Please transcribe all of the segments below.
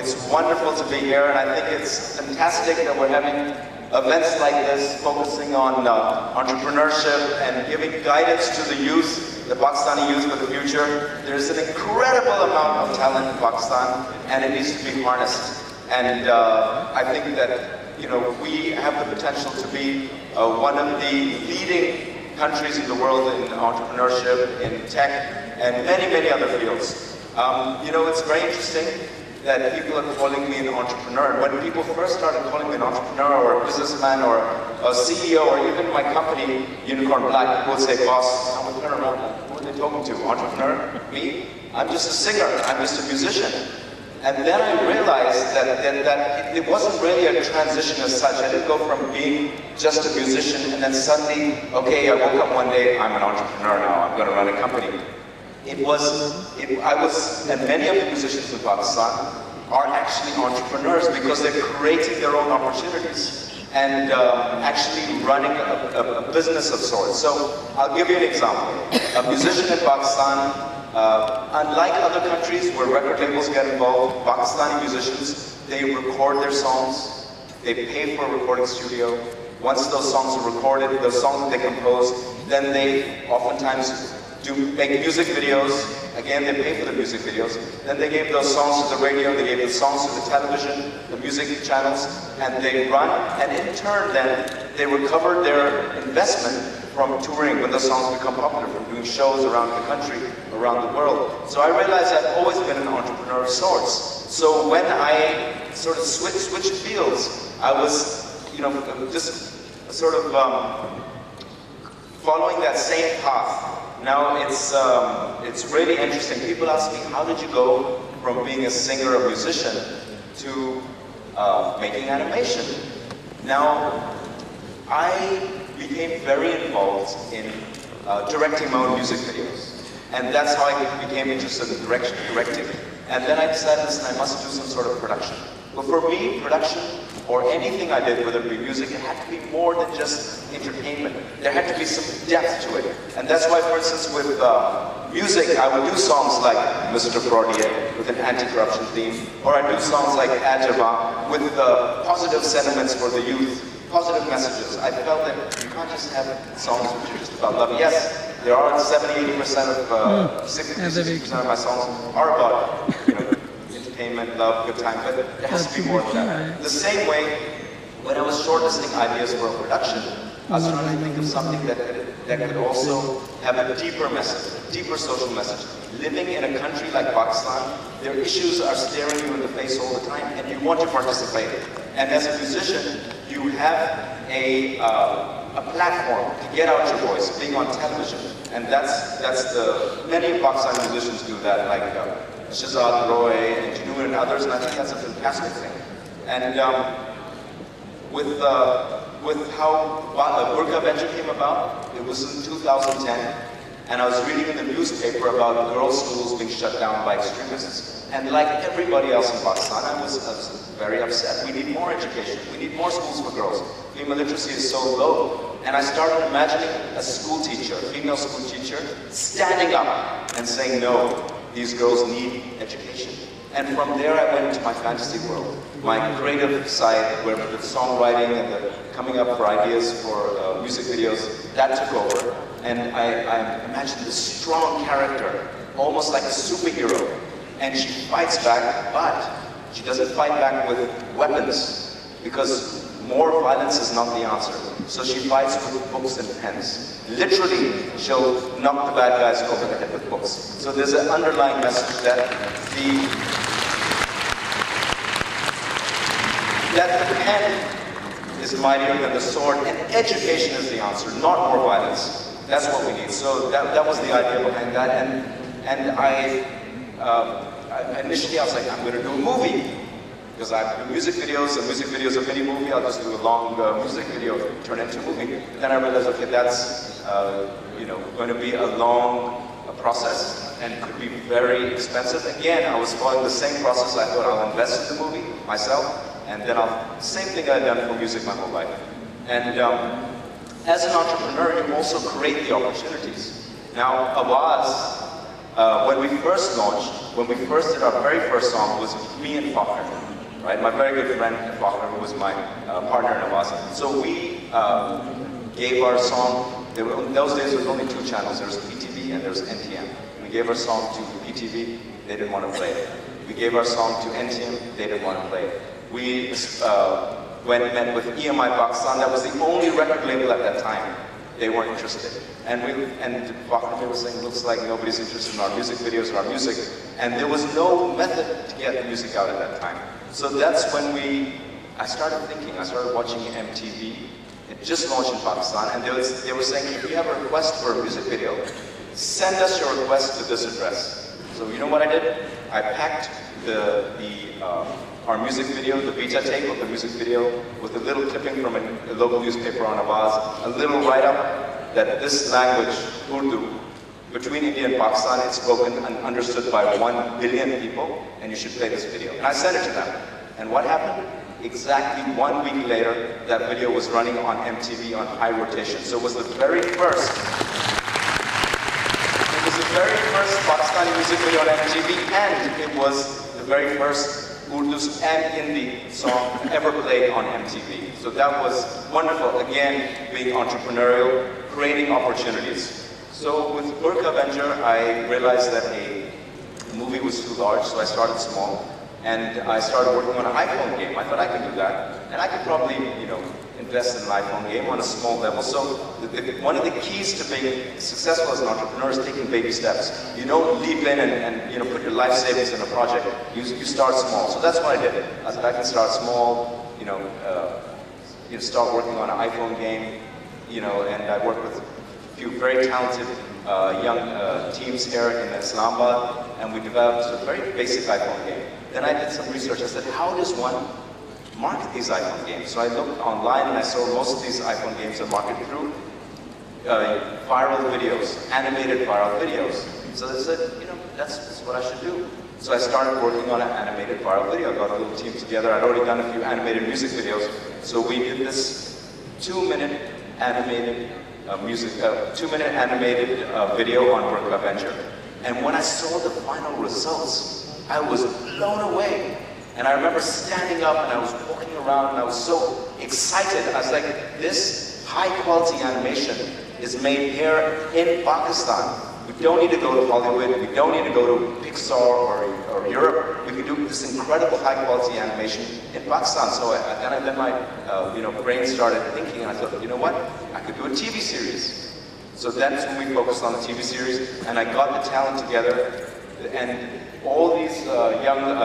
it's wonderful to be here, and I think it's fantastic that we're having events like this focusing on entrepreneurship and giving guidance to the youth, the Pakistani youth for the future. There's an incredible amount of talent in Pakistan, and it needs to be harnessed. And I think that we have the potential to be one of the leading countries in the world in entrepreneurship, in tech, and many, many other fields. It's very interesting that people are calling me an entrepreneur. When people first started calling me an entrepreneur or a businessman or a CEO or even my company, Unicorn Black, people would say, boss, I would turn around, who are they talking to? Entrepreneur? Me? I'm just a singer, I'm just a musician. And then I realized that it wasn't really a transition as such. I didn't go from being just a musician and then suddenly, okay, I woke up one day, I'm an entrepreneur now, I'm going to run a company. And many of the musicians in Pakistan are actually entrepreneurs because they're creating their own opportunities and actually running a business of sorts. So I'll give you an example. A musician in Pakistan, unlike other countries where record labels get involved, Pakistani musicians, they record their songs, they pay for a recording studio. Once those songs are recorded, those songs that they compose, then they oftentimes make music videos. Again, they pay for the music videos. Then they gave those songs to the radio, they gave the songs to the television, the music channels, and they run, and in turn then, they recover their investment from touring when the songs become popular, from doing shows around the country, around the world. So I realized I've always been an entrepreneur of sorts. So when I sort of switched fields, I was, just sort of following that same path. Now it's really interesting. People ask me, how did you go from being a singer or musician to making animation? Now, I became very involved in directing my own music videos. And that's how I became interested in directing. And then I decided, listen, I must do some sort of production. But for me, production, or anything I did, whether it be music, it had to be more than just entertainment. There had to be some depth to it. And that's why, for instance, with music, I would do songs like Mr. Fraudier with an anti-corruption theme, or I do songs like Ajaba with positive sentiments for the youth, positive messages. I felt that you can't just have songs which are just about love. Yes, there are 70-80% of, 60-60% of my songs are about, entertainment, love, good time, but there has to be more than that. The same way, when I was shortlisting ideas for a production, I was trying to think of something that could also have a deeper message, a deeper social message. Living in a country like Pakistan, their issues are staring you in the face all the time, and you want to participate. And as a musician, you have a platform to get out your voice, being on television. And many Pakistani musicians do that, like Shazad Roy and Janoon and others, and I think that's a fantastic thing. And with how Burqa Venture came about, it was in 2010, and I was reading in the newspaper about girls' schools being shut down by extremists. And like everybody else in Pakistan, I was very upset. We need more education. We need more schools for girls. Female literacy is so low. And I started imagining a school teacher, a female school teacher, standing up and saying, no, these girls need education. And from there I went into my fantasy world, my creative side, where the songwriting and the coming up for ideas for music videos, that took over. And I imagined this strong character, almost like a superhero. And she fights back, but she doesn't fight back with weapons, because more violence is not the answer. So she fights with books and pens. Literally, she'll knock the bad guys over the head with books. So there's an underlying message that the pen is mightier than the sword, and education is the answer, not more violence. That's what we need. So that was the idea behind that. And initially I was like, I'm going to do a movie. Because I do music videos, and music videos of any movie, I'll just do a long music video, turn it into a movie. Then I realized, okay, that's going to be a long process, and it could be very expensive. Again, I was following the same process. I thought I'll invest in the movie myself, and then same thing I've done for music my whole life. And as an entrepreneur, you also create the opportunities. Now, Awaz, when we first launched, when we first did our very first song, was me and Fakhar, right? My very good friend Fakhar, who was my partner in Awaz. So we gave our song, in those days there was only two channels, there was PTV and there was NTM. We gave our song to PTV, they didn't want to play it. We gave our song to NTM, they didn't want to play it. We went and met with EMI Pakistan, that was the only record label at that time. They weren't interested. And Fakhar was saying, looks like nobody's interested in our music videos or our music. And there was no method to get the music out at that time. So that's when I started thinking, I started watching MTV. It just launched in Pakistan, and they were saying, if you have a request for a music video, send us your request to this address. So you know what I did? I packed our music video, the beta tape of the music video, with a little clipping from a local newspaper on Awaz, a little write-up that this language, Urdu, between India and Pakistan, it's spoken and understood by 1 billion people, and you should play this video. And I sent it to them. And what happened? Exactly 1 week later, that video was running on MTV on high rotation. So it was the very first Pakistani music video on MTV, and it was the very first Urdu and Hindi song ever played on MTV. So that was wonderful, again, being entrepreneurial, creating opportunities. So with Burqa Avenger, I realized that a movie was too large, so I started small. And I started working on an iPhone game. I thought I could do that. And I could probably, invest in an iPhone game on a small level. So one of the keys to being successful as an entrepreneur is taking baby steps. You don't leap in and put your life savings in a project. You start small. So that's what I did. I said I can start small, start working on an iPhone game, and I worked with a few very talented young teams here in Islamabad, and we developed a very basic iPhone game. Then I did some research. I said, how does one market these iPhone games? So I looked online and I saw most of these iPhone games are marketed through viral videos, animated viral videos. So I said, that's what I should do. So I started working on an animated viral video. I got a little team together. I'd already done a few animated music videos. So we did this 2-minute animated video on Burqa Avenger. And when I saw the final results, I was blown away. And I remember standing up and I was walking around and I was so excited. I was like, this high quality animation is made here in Pakistan. We don't need to go to Hollywood, we don't need to go to Pixar or Europe. We can do this incredible high quality animation in Pakistan. So then my brain started thinking, and I thought, you know what? I could do a TV series. So that's when we focused on the TV series, and I got the talent together, and all these young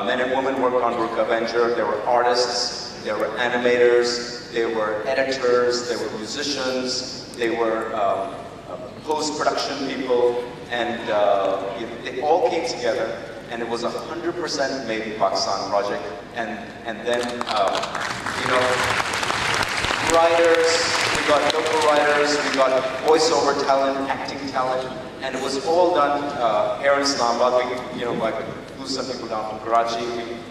men and women worked on Burqa Avenger. There were artists, there were animators, there were editors, there were musicians, they were post-production people, and they all came together, and it was 100% made in Pakistan project. And then, writers, we got local writers, we got voiceover talent, acting talent, and it was all done here in Islamabad. I flew some people down from Karachi.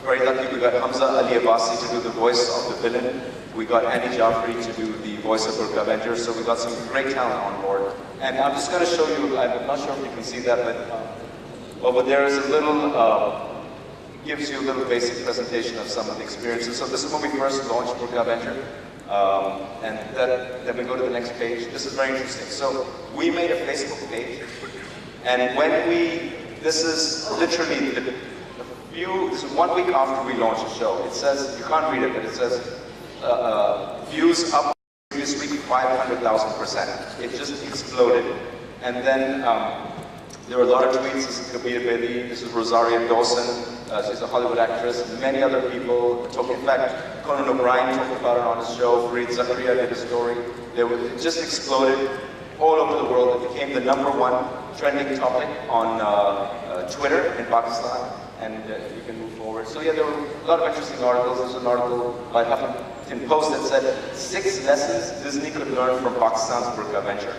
Very lucky, we got Hamza Ali Abbasi to do the voice of the villain. We got Annie Jaffrey to do the voice of Burqa Avenger, so we got some great talent on board. And I'm just going to show you, I'm not sure if you can see that, but there is a little, gives you a little basic presentation of some of the experiences. So this is when we first launched Burqa Avenger. And then we go to the next page. This is very interesting. So we made a Facebook page, and this is literally this is 1 week after we launched the show. It says, you can't read it, but it says, views up previous week 500,000%. It just exploded. And then there were a lot of tweets. This is Kabir Bedi, this is Rosario Dawson, she's a Hollywood actress, many other people talking. In fact, Conan O'Brien talked about it on his show, Fareed Zakaria did a story. It just exploded all over the world. It became the #1 trending topic on Twitter in Pakistan. And you can move forward. So yeah, there were a lot of interesting articles. There's an article by Huffington Post that said 6 lessons Disney could learn from Pakistan's Burqa Avenger.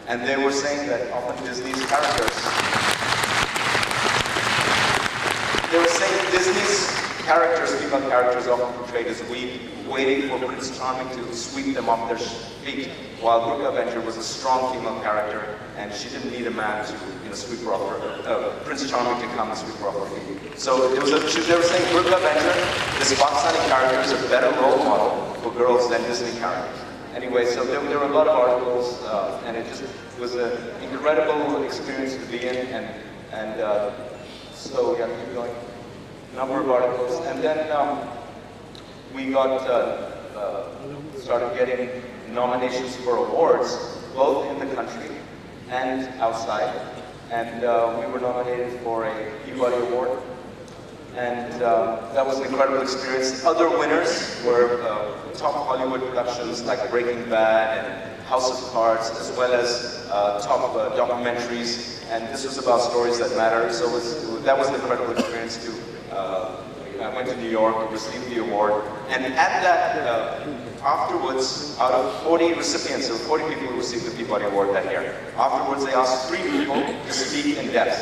And they were saying that often Disney's characters, they were saying Disney's characters, female characters, often portrayed as weak, waiting for Prince Charming to sweep them off their feet, while Gurkha Avenger was a strong female character, and she didn't need a man to, sweep her off her, Prince Charming to come and sweep her off her feet. So they were saying Gurkha Avenger, this Pakistani character, is a better role model for girls than Disney characters. Anyway, so there were a lot of articles, and it just was an incredible experience to be in, and so yeah, keep going. Number of articles, and then we got started getting nominations for awards, both in the country and outside, and we were nominated for a Peabody Award, and that was an incredible experience. Other winners were top Hollywood productions like Breaking Bad and House of Cards, as well as top documentaries, and this was about stories that matter, so that was an incredible experience too. I went to New York, received the award, and at that, afterwards, out of 40 recipients, so 40 people who received the Peabody Award that year, afterwards they asked 3 people to speak in depth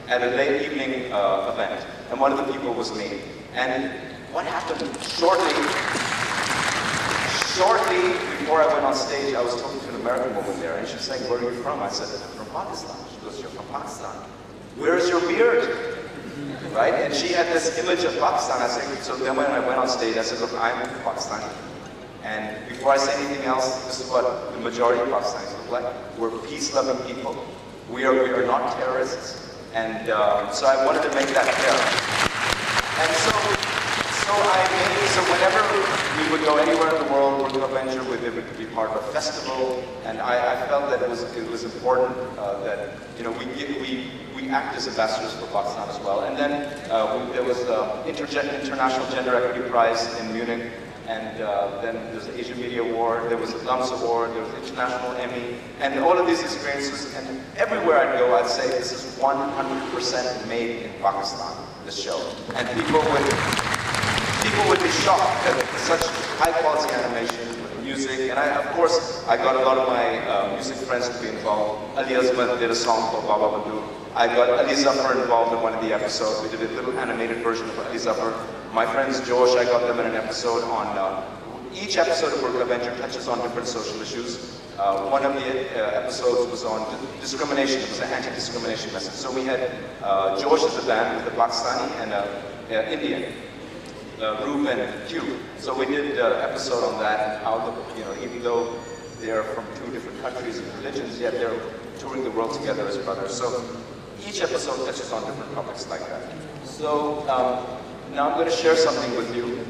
at a late evening event, and one of the people was me. And what happened shortly before I went on stage, I was talking to an American woman there, and she was saying, "Where are you from?" I said, "I'm from Pakistan." She goes, "You're from Pakistan? Where's your beard?" Right? And she had this image of Pakistan. I said, so then when I went on stage, I said, "Look, I'm Pakistani. And before I say anything else, this is what the majority of Pakistanis look like. We're peace-loving people. We are not terrorists." And so I wanted to make that clear. And so whenever we would go anywhere in the world, Gurkha Avenger would be part of a festival, and I felt that it was important that we act as ambassadors for Pakistan as well. And then there was the International Gender Equity Prize in Munich, and then there's the Asian Media Award, there was the Thumbs Award, there was the International Emmy, and all of these experiences, and everywhere I'd go, I'd say this is 100% made in Pakistan, this show. And people would be shocked at such high quality animation with music, and of course, I got a lot of my music friends to be involved. Ali Azmat did a song called Baba Bandhu. I got Ali Zafar involved in one of the episodes. We did a little animated version of Ali Zafar. My friends Josh, I got them in an episode on, each episode of Gurkha Avenger touches on different social issues. One of the episodes was on discrimination. It was an anti-discrimination message. So we had Josh as a band with the Pakistani and Indian. Reuben and Q. So we did an episode on that, how even though they're from 2 different countries and religions, yet they're touring the world together as brothers. So each episode touches on different topics like that. So now I'm going to share something with you.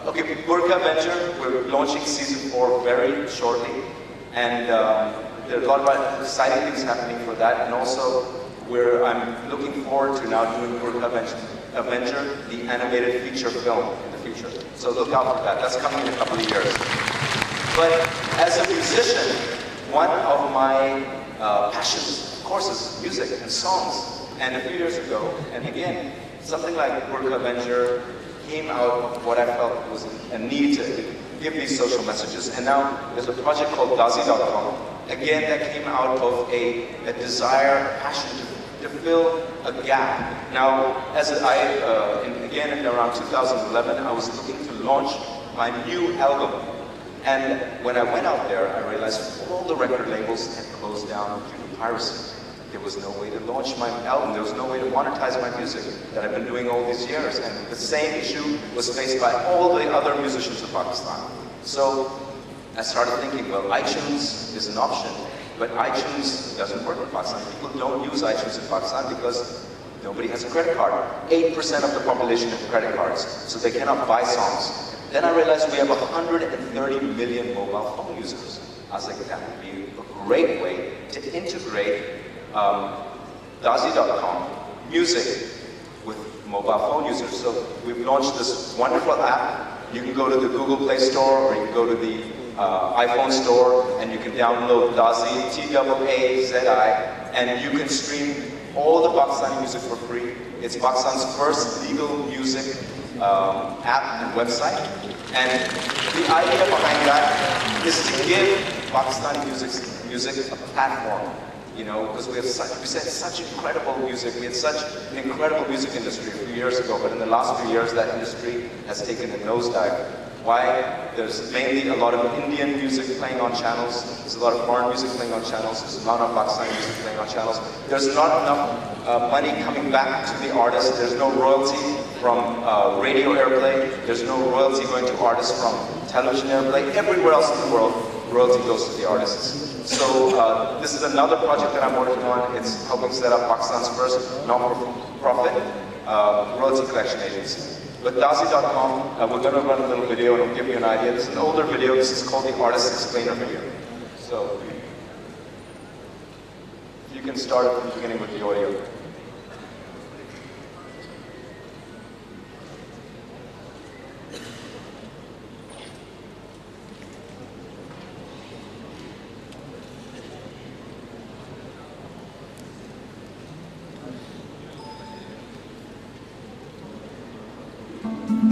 Okay, Gurkha Avenger, we're launching season 4 very shortly, and there are a lot of exciting things happening for that, and also I'm looking forward to now doing Gurkha Avenger, the animated feature film in the future. So look out for that. That's coming in a couple of years. But as a musician, one of my passions, of course, is music and songs. And a few years ago, and again, something like Gurkha Avenger came out of what I felt was a need to give these social messages. And now there's a project called Dazi.com. Again, that came out of a desire, a passion to fill a gap. Now, again in around 2011, I was looking to launch my new album. And when I went out there, I realized all the record labels had closed down due to piracy. There was no way to launch my album. There was no way to monetize my music that I've been doing all these years. And the same issue was faced by all the other musicians of Pakistan. So I started thinking, well, iTunes is an option, but iTunes doesn't work in Pakistan. People don't use iTunes in Pakistan because nobody has a credit card. 8% of the population have credit cards, so they cannot buy songs. Then I realized we have 130 million mobile phone users. I was like, that would be a great way to integrate Dazi.com music with mobile phone users. So we've launched this wonderful app. You can go to the Google Play Store, or you can go to the iPhone store, and you can download Dazi, T-A-A-Z-I, and you can stream all the Pakistani music for free. It's Pakistan's first legal music app and website. And the idea behind that is to give Pakistani music a platform You know, because we had such incredible music. We had such an incredible music industry a few years ago, but in the last few years, that industry has taken a nosedive. Why? There's mainly a lot of Indian music playing on channels. There's a lot of foreign music playing on channels. There's not enough Pakistani music playing on channels. There's not enough money coming back to the artist. There's no royalty from radio airplay. There's no royalty going to artists from television airplay. Everywhere else in the world, royalty goes to the artists. So this is another project that I'm working on. It's helping set up Pakistan's first non-profit royalty collection agency. With Dazi.com, we're going to run a little video and it'll give you an idea. This is an older video. This is called the Artist Explainer video. So you can start at the beginning with the audio.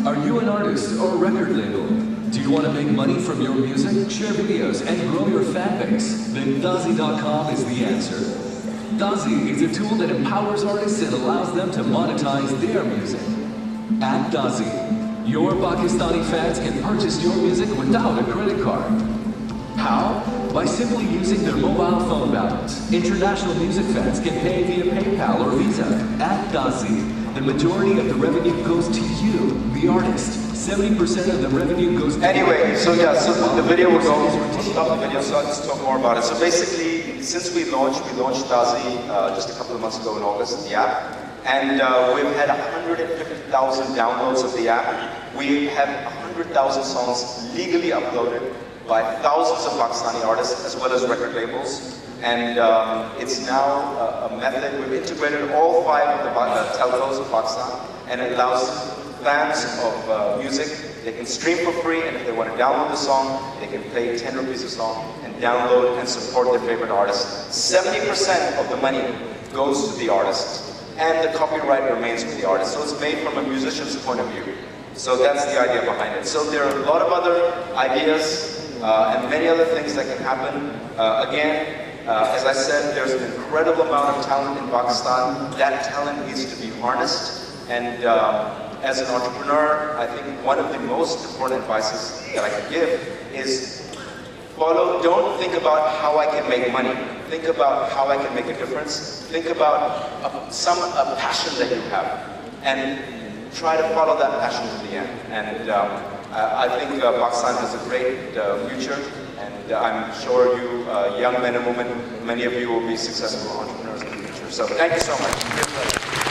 Are you an artist or a record label? Do you want to make money from your music, share videos, and grow your fan base? Then Dazi.com is the answer. Dazi is a tool that empowers artists and allows them to monetize their music. At Dazi, your Pakistani fans can purchase your music without a credit card. How? By simply using their mobile phone balance. International music fans can pay via PayPal or Visa. At Dazi, the majority of the revenue goes to you, the artist. 70% of the revenue goes to Anyway, so yeah, so the video will go, we'll stop the video, so I'll just talk more about it. So basically, since we launched Dazi just a couple of months ago in August, the app, and we've had 150,000 downloads of the app. We have 100,000 songs legally uploaded by thousands of Pakistani artists as well as record labels. And it's now a method. We've integrated all 5 of the telcos of Pakistan, and it allows fans of music, they can stream for free, and if they want to download the song, they can pay 10 rupees a song and download and support their favorite artist. 70% of the money goes to the artist, and the copyright remains with the artist. So it's made from a musician's point of view. So that's the idea behind it. So there are a lot of other ideas and many other things that can happen. As I said, there's an incredible amount of talent in Pakistan. That talent needs to be harnessed. And as an entrepreneur, I think one of the most important advices that I can give is don't think about how I can make money. Think about how I can make a difference. Think about a passion that you have. And try to follow that passion to the end. And I think Pakistan has a great future. And I'm sure you young men and women, many of you will be successful entrepreneurs in the future. So thank you so much.